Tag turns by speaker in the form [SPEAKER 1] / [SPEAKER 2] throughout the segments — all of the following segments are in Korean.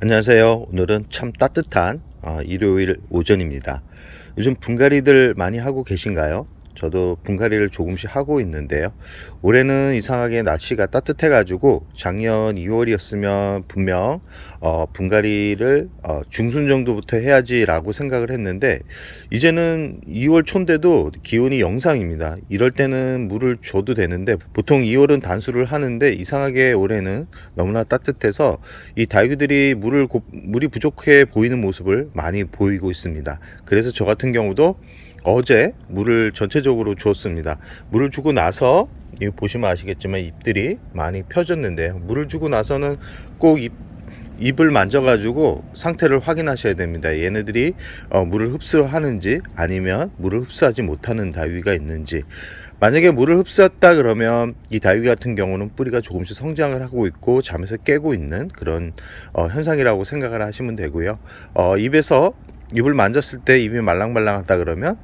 [SPEAKER 1] 안녕하세요. 오늘은 참 따뜻한 일요일 오전입니다. 요즘 분갈이들 많이 하고 계신가요? 저도 분갈이를 조금씩 하고 있는데요. 올해는 이상하게 날씨가 따뜻해 가지고 작년 2월이었으면 분명 분갈이를 중순 정도부터 해야지라고 생각을 했는데, 이제는 2월 초인데도 기온이 영상입니다. 이럴 때는 물을 줘도 되는데, 보통 2월은 단수를 하는데 이상하게 올해는 너무나 따뜻해서 이 다육이들이 물이 부족해 보이는 모습을 많이 보이고 있습니다. 그래서 저 같은 경우도 어제 물을 전체적으로 주었습니다. 물을 주고 나서 보시면 아시겠지만 잎들이 많이 펴졌는데요. 물을 주고 나서는 꼭 잎을 만져가지고 상태를 확인하셔야 됩니다. 얘네들이 물을 흡수하는지 아니면 물을 흡수하지 못하는 다육이가 있는지. 만약에 물을 흡수했다 그러면 이 다육이 같은 경우는 뿌리가 조금씩 성장을 하고 있고 잠에서 깨고 있는 그런 현상이라고 생각을 하시면 되고요. 잎을 만졌을 때 잎이 말랑말랑하다 그러면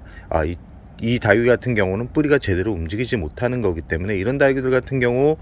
[SPEAKER 1] 이 다육이 같은 경우는 뿌리가 제대로 움직이지 못하는 거기 때문에, 이런 다육이들 같은 경우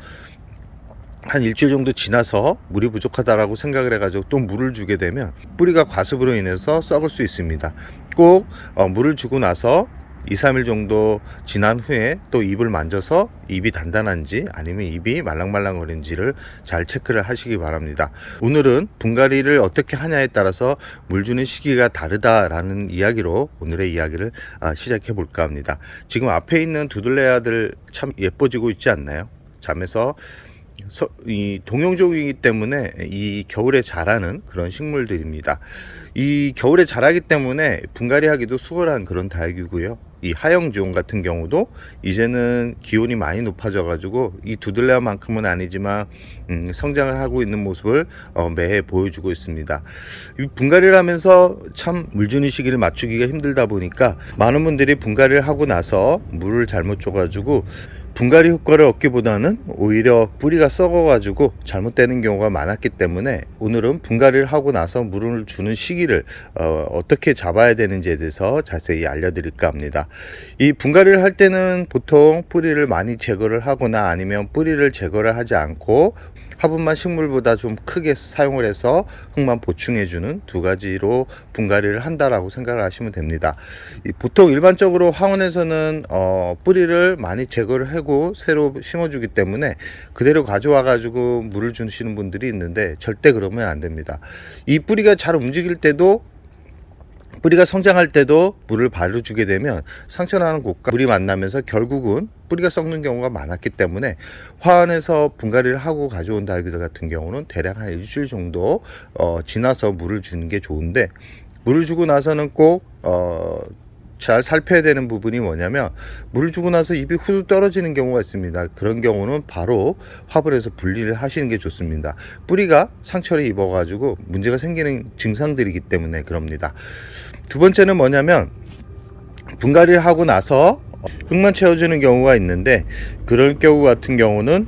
[SPEAKER 1] 한 일주일 정도 지나서 물이 부족하다라고 생각을 해가지고 또 물을 주게 되면 뿌리가 과습으로 인해서 썩을 수 있습니다. 꼭 물을 주고 나서 2, 3일 정도 지난 후에 또 잎을 만져서 잎이 단단한지 아니면 잎이 말랑말랑거린지를 잘 체크를 하시기 바랍니다. 오늘은 분갈이를 어떻게 하냐에 따라서 물 주는 시기가 다르다라는 이야기로 오늘의 이야기를 시작해 볼까 합니다. 지금 앞에 있는 두들레아들 참 예뻐지고 있지 않나요? 잠에서 이 동용종이기 때문에 이 겨울에 자라는 그런 식물들입니다. 이 겨울에 자라기 때문에 분갈이 하기도 수월한 그런 다육이고요. 이 하영지온 같은 경우도 이제는 기온이 많이 높아져 가지고 이 두들레아만큼은 아니지만 성장을 하고 있는 모습을 매해 보여주고 있습니다. 이 분갈이를 하면서 참 물 주는 시기를 맞추기가 힘들다 보니까 많은 분들이 분갈이를 하고 나서 물을 잘못 줘 가지고 분갈이 효과를 얻기보다는 오히려 뿌리가 썩어가지고 잘못되는 경우가 많았기 때문에, 오늘은 분갈이를 하고 나서 물을 주는 시기를 어떻게 잡아야 되는지에 대해서 자세히 알려드릴까 합니다. 이 분갈이를 할 때는 보통 뿌리를 많이 제거를 하거나 아니면 뿌리를 제거를 하지 않고 화분만 식물보다 좀 크게 사용을 해서 흙만 보충해주는 두 가지로 분갈이를 한다라고 생각을 하시면 됩니다. 보통 일반적으로 화원에서는 뿌리를 많이 제거를 하고 새로 심어주기 때문에 그대로 가져와 가지고 물을 주시는 분들이 있는데, 절대 그러면 안 됩니다. 이 뿌리가 잘 움직일 때도, 뿌리가 성장할 때도 물을 바로 주게 되면 상처나는 곳과 물이 만나면서 결국은 뿌리가 썩는 경우가 많았기 때문에, 화원에서 분갈이를 하고 가져온 다육이들 같은 경우는 대략 한 일주일 정도 지나서 물을 주는 게 좋은데, 물을 주고 나서는 꼭 잘 살펴야 되는 부분이 뭐냐면, 물을 주고 나서 잎이 후두 떨어지는 경우가 있습니다. 그런 경우는 바로 화분에서 분리를 하시는 게 좋습니다. 뿌리가 상처를 입어 가지고 문제가 생기는 증상들이기 때문에 그럽니다. 두 번째는 뭐냐면, 분갈이를 하고 나서 흙만 채워주는 경우가 있는데, 그럴 경우 같은 경우는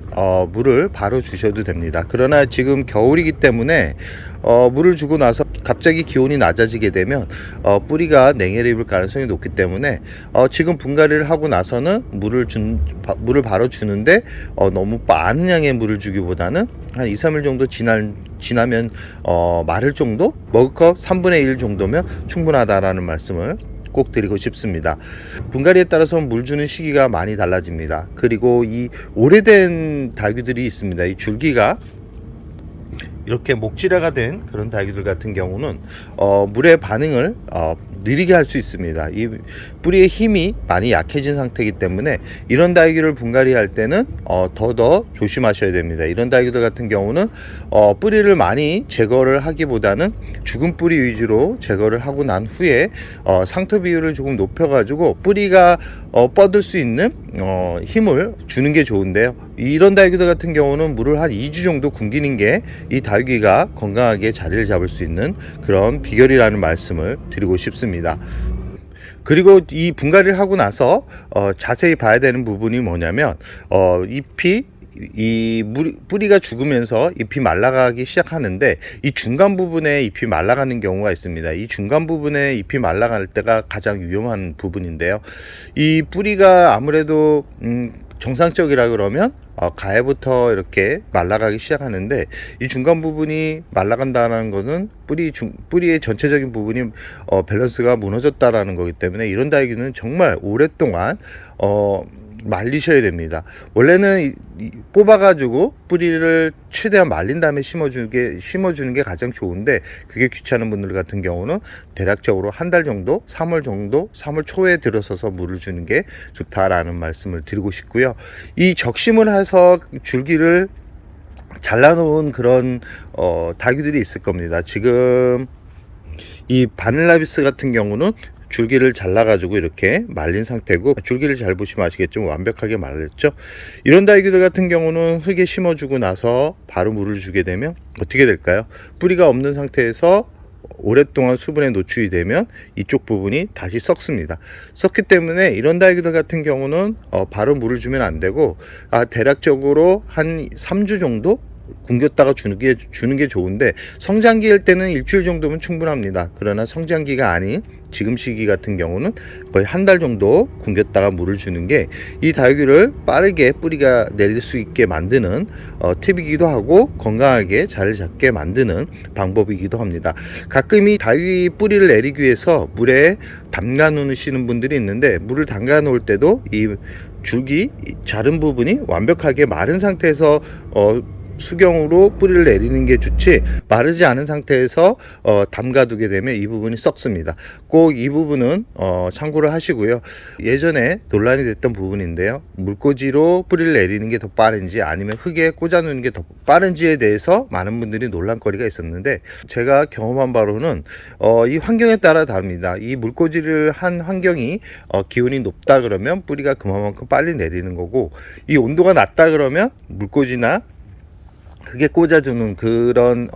[SPEAKER 1] 물을 바로 주셔도 됩니다. 그러나 지금 겨울이기 때문에 물을 주고 나서 갑자기 기온이 낮아지게 되면 뿌리가 냉해를 입을 가능성이 높기 때문에 지금 분갈이를 하고 나서는 물을 바로 주는데 너무 많은 양의 물을 주기보다는 한 2, 3일 정도 지나면 마를 정도, 머그컵 3분의 1 정도면 충분하다라는 말씀을 꼭 드리고 싶습니다. 분갈이에 따라서 물 주는 시기가 많이 달라집니다. 그리고 이 오래된 다육이들이 있습니다. 이 줄기가 이렇게 목질화가 된 그런 다육이들 같은 경우는 물의 반응을 느리게 할 수 있습니다. 이 뿌리의 힘이 많이 약해진 상태이기 때문에 이런 다육이를 분갈이 할 때는 더 조심하셔야 됩니다. 이런 다육이들 같은 경우는 뿌리를 많이 제거를 하기보다는 죽은 뿌리 위주로 제거를 하고 난 후에 상토 비율을 조금 높여 가지고 뿌리가 뻗을 수 있는 힘을 주는 게 좋은데요. 이런 다육이들 같은 경우는 물을 한 2주 정도 굶기는 게 이 다육이가 건강하게 자리를 잡을 수 있는 그런 비결이라는 말씀을 드리고 싶습니다. 그리고 이 분갈이를 하고 나서 자세히 봐야 되는 부분이 뭐냐면, 잎이 뿌리가 죽으면서 잎이 말라가기 시작하는데, 이 중간 부분에 잎이 말라가는 경우가 있습니다. 이 중간 부분에 잎이 말라갈 때가 가장 위험한 부분인데요. 이 뿌리가 아무래도 정상적이라 그러면 가해부터 이렇게 말라가기 시작하는데, 이 중간 부분이 말라간다는 것은 뿌리의 전체적인 부분이 밸런스가 무너졌다라는 거기 때문에, 이런 다육이는 정말 오랫동안 말리셔야 됩니다. 원래는 뽑아가지고 뿌리를 최대한 말린 다음에 심어주는 게 가장 좋은데, 그게 귀찮은 분들 같은 경우는 대략적으로 한 달 정도, 3월 초에 들어서서 물을 주는 게 좋다라는 말씀을 드리고 싶고요. 이 적심을 해서 줄기를 잘라놓은 그런 다육이들이 있을 겁니다. 지금 이 바닐라비스 같은 경우는 줄기를 잘라가지고 이렇게 말린 상태고, 줄기를 잘 보시면 아시겠지만 완벽하게 말렸죠. 이런 다육이들 같은 경우는 흙에 심어주고 나서 바로 물을 주게 되면 어떻게 될까요? 뿌리가 없는 상태에서 오랫동안 수분에 노출이 되면 이쪽 부분이 다시 썩습니다. 썩기 때문에 이런 다육이들 같은 경우는 바로 물을 주면 안 되고, 대략적으로 한 3주 정도 굶겼다가 주는 게 좋은데, 성장기일 때는 일주일 정도면 충분합니다. 그러나 성장기가 아닌 지금 시기 같은 경우는 거의 한 달 정도 굶겼다가 물을 주는 게 이 다육이를 빠르게 뿌리가 내릴 수 있게 만드는 팁이기도 하고, 건강하게 잘 잡게 만드는 방법이기도 합니다. 가끔 이 다육이 뿌리를 내리기 위해서 물에 담가 놓으시는 분들이 있는데, 물을 담가 놓을 때도 이 줄기 자른 부분이 완벽하게 마른 상태에서 수경으로 뿌리를 내리는 게 좋지, 마르지 않은 상태에서 담가두게 되면 이 부분이 썩습니다. 꼭 이 부분은 참고를 하시고요. 예전에 논란이 됐던 부분인데요, 물꽂이로 뿌리를 내리는 게 더 빠른지 아니면 흙에 꽂아 놓는 게 더 빠른지에 대해서 많은 분들이 논란거리가 있었는데, 제가 경험한 바로는 이 환경에 따라 다릅니다. 이 물꽂이를 한 환경이 기온이 높다 그러면 뿌리가 그만큼 빨리 내리는 거고, 이 온도가 낮다 그러면 물꽂이나 흙에 꽂아주는 그런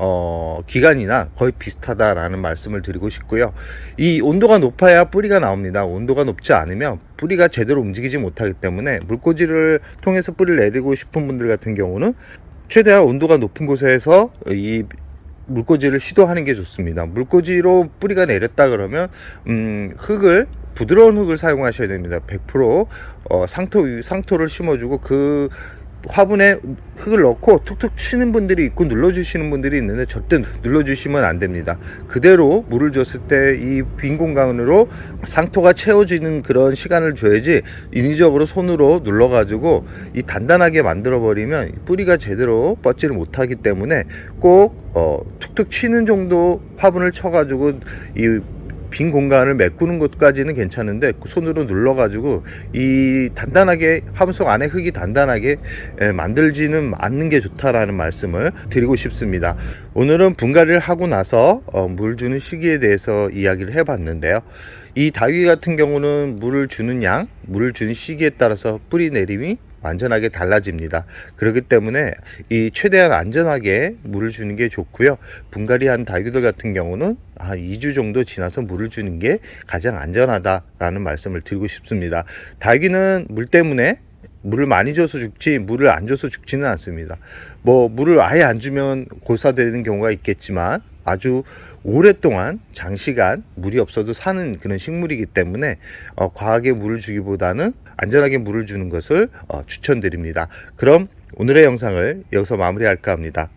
[SPEAKER 1] 기간이나 거의 비슷하다라는 말씀을 드리고 싶고요. 이 온도가 높아야 뿌리가 나옵니다. 온도가 높지 않으면 뿌리가 제대로 움직이지 못하기 때문에, 물꽂이를 통해서 뿌리를 내리고 싶은 분들 같은 경우는 최대한 온도가 높은 곳에서 이 물꽂이를 시도하는 게 좋습니다. 물꽂이로 뿌리가 내렸다 그러면 부드러운 흙을 사용하셔야 됩니다. 100% 상토를 심어주고, 그 화분에 흙을 넣고 툭툭 치는 분들이 있고 눌러주시는 분들이 있는데, 절대 눌러주시면 안 됩니다. 그대로 물을 줬을 때 이 빈 공간으로 상토가 채워지는 그런 시간을 줘야지, 인위적으로 손으로 눌러가지고 이 단단하게 만들어 버리면 뿌리가 제대로 뻗지를 못하기 때문에, 꼭 툭툭 치는 정도 화분을 쳐가지고 이 빈 공간을 메꾸는 것까지는 괜찮은데, 손으로 눌러가지고 이 단단하게 화분 속 안에 흙이 단단하게 만들지는 않는 게 좋다라는 말씀을 드리고 싶습니다. 오늘은 분갈이를 하고 나서 물 주는 시기에 대해서 이야기를 해봤는데요. 이 다육이 같은 경우는 물을 주는 양, 물을 주는 시기에 따라서 뿌리 내림이 완전하게 달라집니다. 그렇기 때문에 이 최대한 안전하게 물을 주는 게 좋고요. 분갈이한 다육이들 같은 경우는 한 2주 정도 지나서 물을 주는 게 가장 안전하다라는 말씀을 드리고 싶습니다. 다육이는 물 때문에 물을 많이 줘서 죽지, 물을 안 줘서 죽지는 않습니다. 물을 아예 안 주면 고사되는 경우가 있겠지만, 아주 오랫동안 장시간 물이 없어도 사는 그런 식물이기 때문에 과하게 물을 주기보다는 안전하게 물을 주는 것을 추천드립니다. 그럼 오늘의 영상을 여기서 마무리할까 합니다.